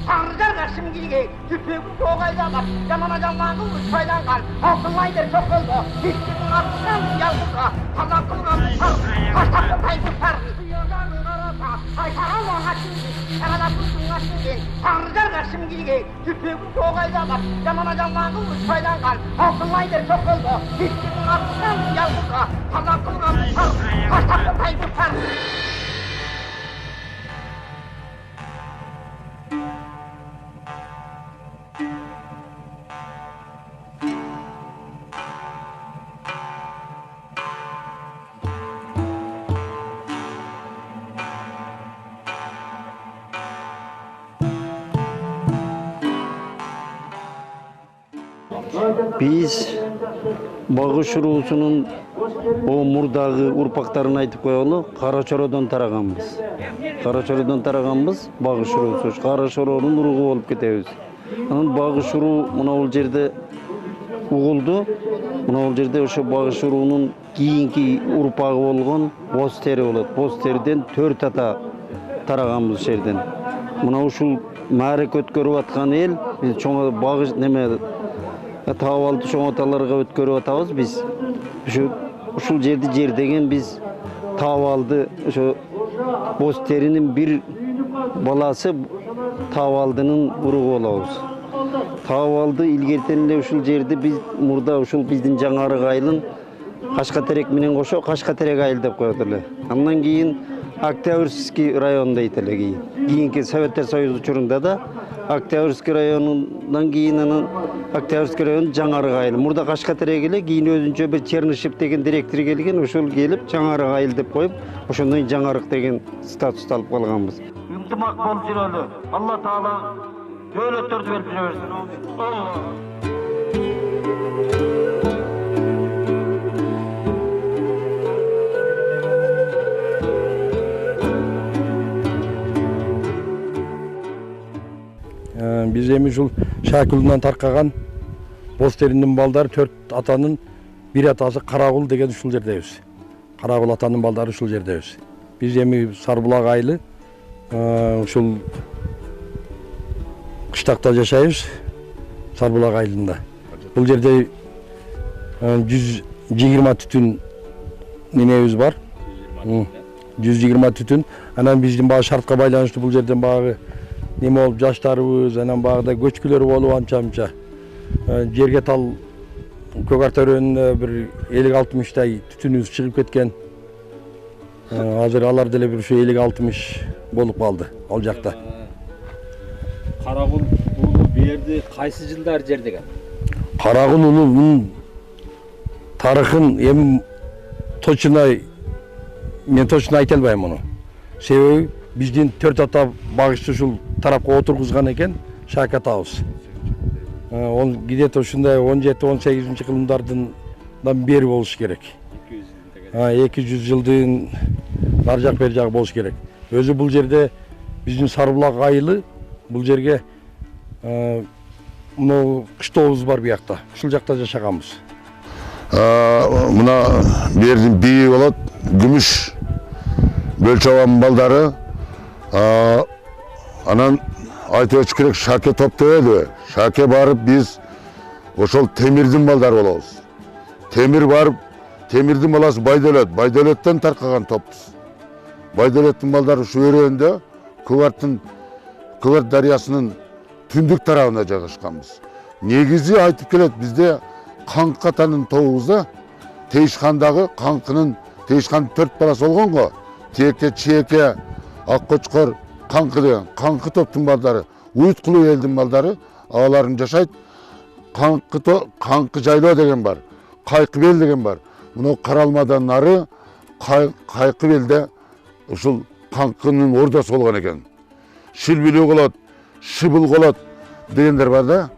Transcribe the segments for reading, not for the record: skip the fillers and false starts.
Tanrılar şimdiye tüpü soğaydalar. Yamana canlandı uçaydan kal. Altın aydır çok oldu. Hiçbir atsan yalnızca. Kazan kılgan sar. Kaçtaklı payı sar. Aykaran ona şimdi. Tanrılar şimdiye tüpü soğaydalar. Yamana canlandı uçaydan kal. Altın aydır çok oldu. Hiçbir atsan yalnızca. Kazan kılgan sar. Kaçtaklı payı sar. Biz Bağış urusunun o murдағы urpaklarını aytıp koyalı, Karaçoro'dan taraganбыз. Karaçoro'dan taraganбыз, Bağış urusu. Karaçoro'nun uruğu olup ketebиз. Анан Bağış uru muna ol jerde uğuldu. Muna ol jerde oşo Bağış uruğunun kийинки urpagı bolgon Bosteri bolot. Bosteri'den 4 ata taraganбыз жерден. Muna ушул маарек өткөрүп аткан эл, биз чоң Bağış неме таап алды чоң аталарга өткөрүп атабыз биз. Ушул жер деген биз таап алды. Ошо Бостеринин бир баласы таап алдынын уругу болобуз. Таап алды илгертен эле ушул жерди биз мурда ушул биздин жаңарык айылын Кашкатерек менен кошо Кашкатерек айыл деп коет эле. Андан кийин Октябрьский район дейт эле кийин. Кийинки Советтер Союзу учурунда да Октябрьский районунан кийин анан Октябрьский район жаңарык айыл. Мурда Кашкатерек эле, кийин өзүнчө бир Чернышев деген директор келген, ошол келип жаңарык айыл деп коюп, ошондон жаңарык деген статус алып калганбыз. Ынтымак болуп жүрөлү. Алла Таала дөөлөттөрдү берип жүрө берсин. Biz эми ушул Шакылынан таркаган Бостериндин балдары 4 атанын бир атасы Карагул деген ушул жердебиз. Карагул атанын балдары ушул жердебиз. Биз эми Сарбулак айылы ушул кыштакта жашайбыз. Сарбулак айылында. Бул жерде 120 түтүн немебиз бар. 120 түтүн. Анан биздин баа шартка байланыштуу бул жерден багы неме болуп жаштарыбыз, анан багыда көчкүлөр болуп анча-мынча. Жерге тал көк ар төрөнүнө бир 50-60 түтүнүбүз чыгып кеткен. Азыр алар деле бир ушу 50-60 болуп калды ал жакта. Карагул уулу бу жерде кайсы жылдар жердеген? Карагул уулунун тарыхын эми мен точно айта албайм муну. Себеби биздин 4 ата багышты ушул тарапка отургузган экен Шака атабыз. Он где-то ушундай 17-18 кылымдардан бери болуш керек. 200 жылдын нар жак бери жагы болуш керек. Өзү бул жерде биздин Сарбулак айылы бул жерге мына кыштобуз бар биякта. Ушул жакта жашаганбыз. Мына бердин бии болот, күмүш бөлчөбан балдары. Анан айтып өтүш керек, Шаке топтойбойбу. Шаке барып биз ошол Темирдин балдары болобуз. Темир барып, Темирдин баласы Байдөлөттөн таркаган топпуз. Байдөлөттүн балдары ушу өрөөндө Кыбарт дарыясынын түндүк тарабына жайгашканбыз. Негизи айтып келет, бизде Канкы атанын тобубузда Тейишкандагы Тейишкандын 4 баласы болгон го. Теке, Чеке, Ак Кочкор, Канкы деген, Канкы топтун балдары, Уйткулуу элдин балдары, аларын жашайт. Канкы жайлоо деген бар, Кайкыбел деген бар. Мына Каралмадан нары Кайкыбелде ушул Канкынын ордасы болгон экен. Шилбилүү болот, Шыбыл болот дегендер бар да.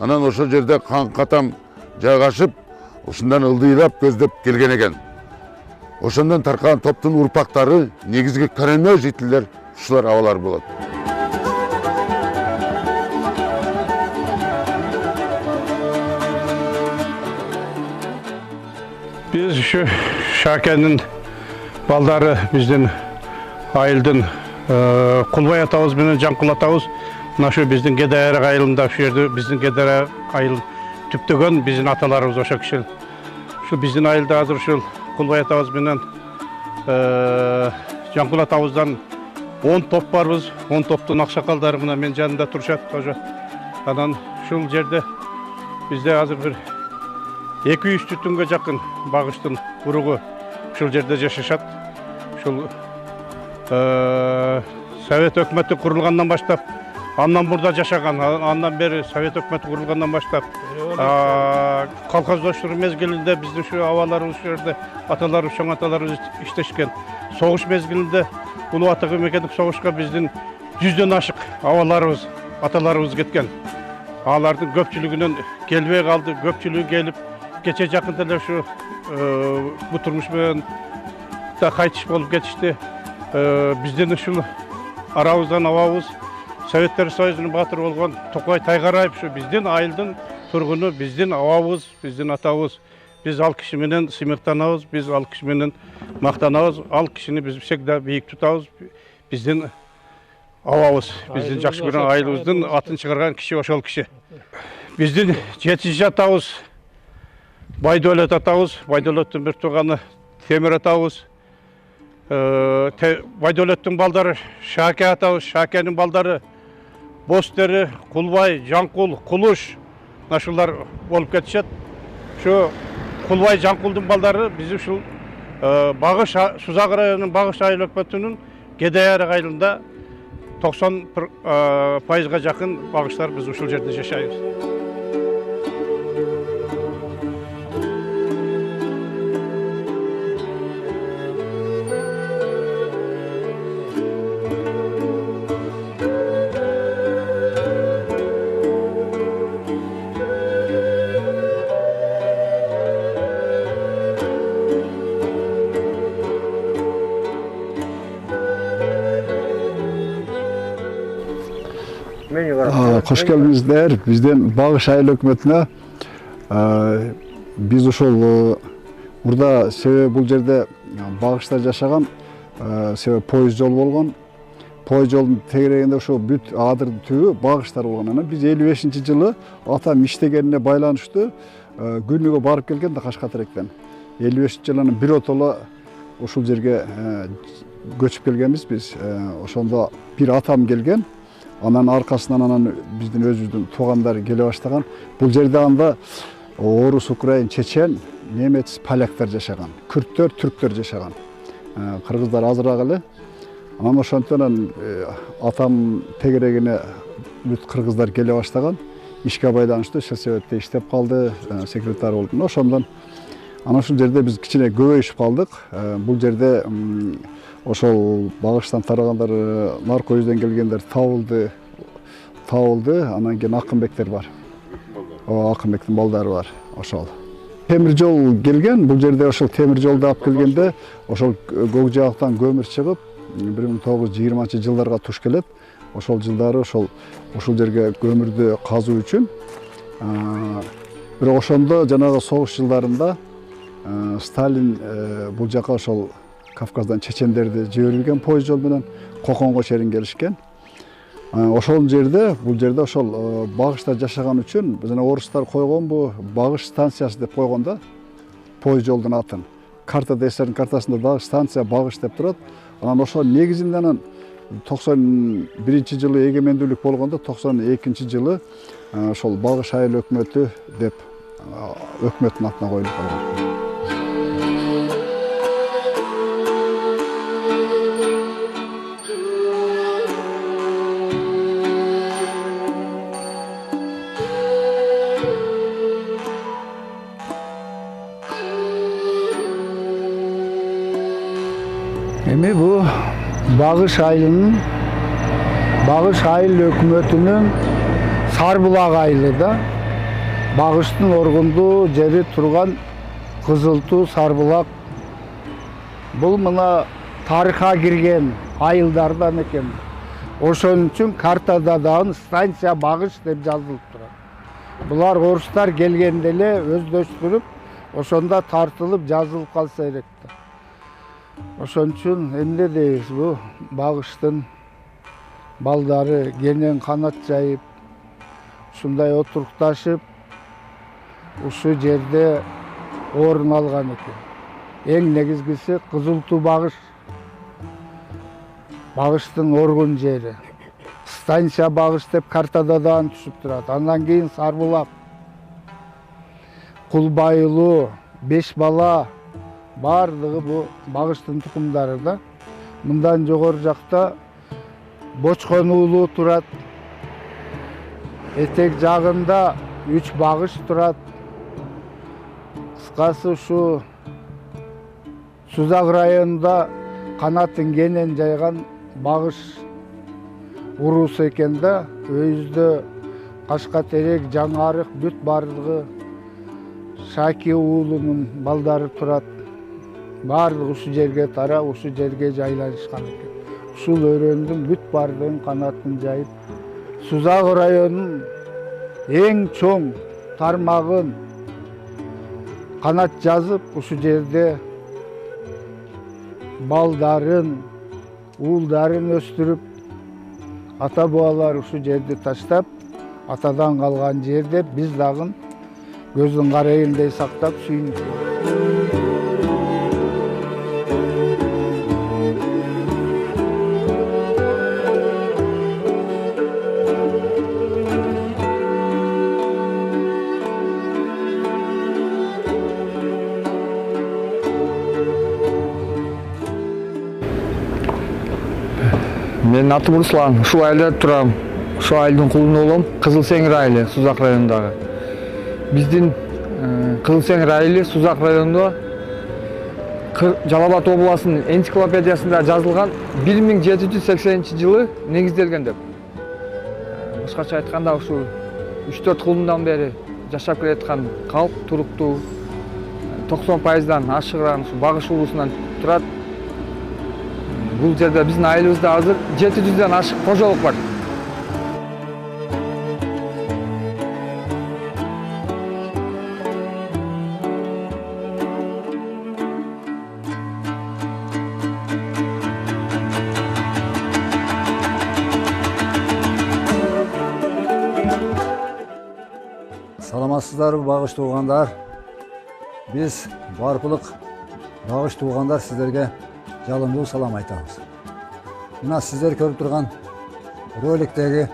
Анан ошол жерде Канкы атам жайгашып, ушундан ылдыйлап көздөп келген экен. Ошондон таркаган топтун урпактары, негизги коренной жителдер ушулар абалар болот. Биз ушу Шакенин балдары биздин айылдын Кулбай атабыз менен Жаңкул атабыз мына шу биздин Кедайрак айылында ушул жерде биздин Кедайрак айылын түптөгөн биздин аталарыбыз ошо киши. Ушул биздин айылда азыр ушул Кулбай атабыз менен Жаңкул атабыздан 10 топ барбыз. 10 топтун аксакалдары мына мен жанында турушат тоже. Анан ушул жерде бизде азыр бир 200 түтүнгө жакын багыштын уругу ушул жерде жашашат. Ушул Совет өкмөтү курулгандан баштап, андан мурда жашаган, андан бери Совет өкмөтү курулгандан баштап, колхоздоштугу мезгилинде биздин ушу абаларыбыз ушул жерде, аталарыбыз, чоң аталарыбыз иштешкен. Согуш мезгилинде Улуу Ата мемлекеттик согушка биздин 100дөн ашык абаларыбыз, аталарыбыз кеткен. Алардын көпчүлүгүнөн келбей калды, көпчүлүгү келип, кече жакында эле ушу бу турмуш менен да кайтыш болуп кетишти. Биздин ушул арабыздан абабыз Советтер Союзунун баатыры болгон Токой Тайгараев ушу биздин айылдын тургуну, биздин абабыз, биздин атабыз. Биз ал киши менен сыймыктанабыз, биз ал киши менен мактанабыз, ал кишини биз всегда бийик тутабыз. Биздин абабыз, биздин жакшы көргөн айылыбыздын атын чыгарган киши ошол киши. Биздин 7-чи атабыз Байдөлөт атабыз, Байдөлөттүн бир тууганы Темир атабыз. Байдөлөттүн балдары Шаке атабыз, Шакенин балдары Бостери, Кулбай, Жаңкул, Кулуш нашулар болуп кетишет. Şu Кулбай, Жаңкулдун балдары биз ушул Багыш Сузак районунун Багыш айыл өкмөтүнүн Кедайрак айылында 90% жакын багыштар биз ушул жерде жашайбыз. Hoş geldinizler. Bizden Bağış Ayıl Hökümetine. Biz uşul burada sebep bu yerde Bağış'ta yaşagan sebep poyuz yol bolgon. Poyuz yolun tegereginde şu büt adır tüyü Bağışlar bolgon. Biz 55-ci жылы atam iştegenine baylanıştı. Günlüğe barıp gelgen de Kaşkatarek'ten. 55-ci жылının bir otolu uşul жерге göçüp gelgenmiz biz. Oşonda bir atam gelgen. Анан аркасынан анан биздин өзүбүздүн туугандары келе баштаган. Бул жерде анда орус, украин, чечен, немец, поляктар жашаган. Күрттөр, түрктөр жашаган. Кыргыздар азыраак эле. Анан ошонтон атам тегерегине бүт кыргыздар келе баштаган. Ишке байланыштуу ошол себепте иштеп калды, секретарь болдум. Ошондон анан ушул жерде биз кичине көбөйүшүп калдык. Бул жерде ошол Багыштан тарагандар, наркоюзден келгендер табылды. Анан кийин Акынбектер бар. Акынбектин балдары бар ошол. Темир жол келген, бул жерде ошол темир жолду алып келгенде ошол көк жаактан көмүр чыгып 1920-жылдарга туш келет. Ошол жылдары ошол жерге көмүрдү казуу үчүн бирок ошондо жанагы согуш жылдарында Сталин бул жака ошол Кавказдан чечендерди жиберилген поезд жол менен Коконго чейин келишкен. Ошол жерде, бул жерде ошол Багышта жашаган үчүн жана орустар койгонбу, Багыш станциясы деп койгон да поезд жолдун атын. Картада эсердин картасында дагы станция Багыш деп турат. Анан ошол негизинде анан 91-жылы эгемендүүлүк болгондо 92-жылы ошол Багыш айыл өкмөтү деп өкмөттүн атына коюлуп калган. Эми бу Багыш айылынын Багыш айыл өкмөтүнүн Сарбулак айылы да. Багыштын оргундуу жери турган Кызылтуу Сарбулак. Бул мына тарыхка кирген айылдардан экен. Ошон үчүн картада дагы станция Багыш деп жазылып турат. Булар орустар келгенде эле өздөштүрүп, ошондо тартылып жазылып калса керек да. Ошон үчүн эмне дейбиз, бу багыштын балдары кенен канат жайып, ушундай отурукташып, ушу жерде орун алган экен. Эң негизгиси Кызыл Туу багыш. Багыштын оргун жери. Станция багыш деп картада дан түшүп турат. Андан кийин Сарбулак, Кулбайылуу, 5 бала бардыгы бу багыштын тукумдары да. Мындан жогору жакта Бочкон уулу турат. Этек жагында 3 багыш турат. Кыскасы ушу Сузак районунда канатын кенен жайган багыш уруусу экен да. Өйүздө Кашкатерек, Жаңарык бүт бардыгы Шаки уулунун балдары турат. Бардыгы ушу жерге тарап, ушу жерге жайланышкан экен. Ушул өрөөндүн бүт бардыгын канатын жайып, Сузак районунун эң чоң тармагын канат жазып, ушу жерде балдарын, уулдарын өстүрүп, ата бабалар ушу жерди таштап, атадан калган жерде биз дагы көздүн карайындай сактап сүйүнүп. Менин атым Руслан, ушул айылда турам. Ушул айылдын кулуну болом. Кызыл Сеңир айылы, Сузак районундагы. Биздин Кызыл Сеңир айылы Сузак районунда Жалал Абад областынын энциклопедиясында жазылган 1780-жылы негизделген деп. Башкача айтканда ушул 3-4 кылымдан бери жашап келаткан калк туруктуу 90%дан ашыган багыш уруусунан турат. Бул жерде биздин айылыбызда азыр 700ден ашык кожолук бар. Саламатсыздарбы багыш туугандар. Биз барпылык багыш туугандар сиздерге жалындуу салам айтабыз. Мына сиздер көрүп турган роликтеги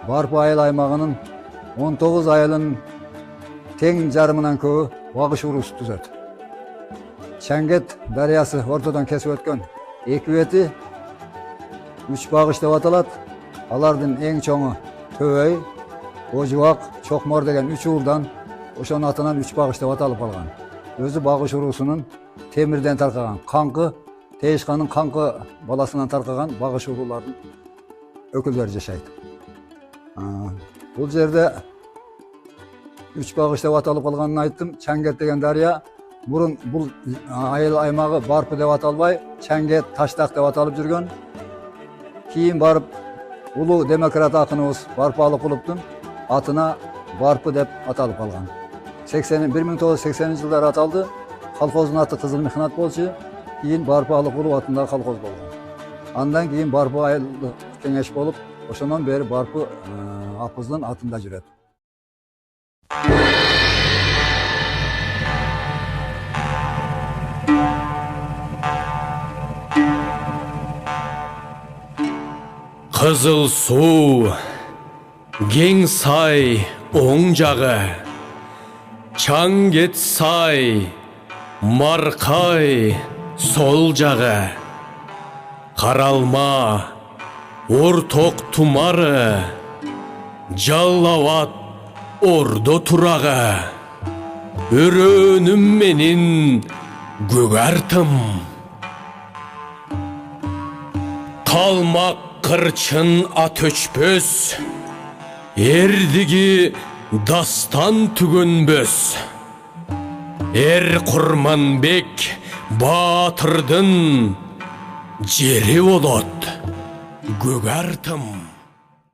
Барпы айыл аймагынын 19 айылынын тең жарымынан көбү багыш уруусу түзөт. Чаңгет дарыясы ортодон кесип өткөн эки бети 3 багыш деп аталат. Алардын эң чоңу Төбөй, Ожубак, Чокмор деген 3 уулдан ошонун атынан 3 багыш деп аталып калган. Өзү багыш уруусунун темирден таркаган Каңкы, Тейишканын Каңкы баласынан таркаган багыш уруулардын өкүлдөрү жашайт. Бул жерде 3 багыш деп аталып калганын айттым. Чаңгет деген дарыя мурун бул айыл аймагы Барпы деп аталбай, Чаңгет, Таштак деп аталып жүргөн. Кийин барып улуу демократ акыныбыз Барпы Алыкуловдун атына Барпы деп аталып калган. 1980-жылдары аталды. Колхоздун аты Кызыл Мехнат болчу. Кийин Барпы Алыкулов атындагы колхоз болгон. Андан кийин Барпы айылдык кеңеш болуп, ошондон бери Барпы апыздын атында жүрөт. Кызыл суу, кең сай оң жагы, Чаңгет сай, Маркай сол жагы, Каралма, Орток тумары, Жалал Абад ордо турагы, Өрөнүм менин көгартым. Калмак кырчын ат өчпөс, эрдиги дастан түгөнбөс. Эр Курманбек Батырдын жери болот, көгартым.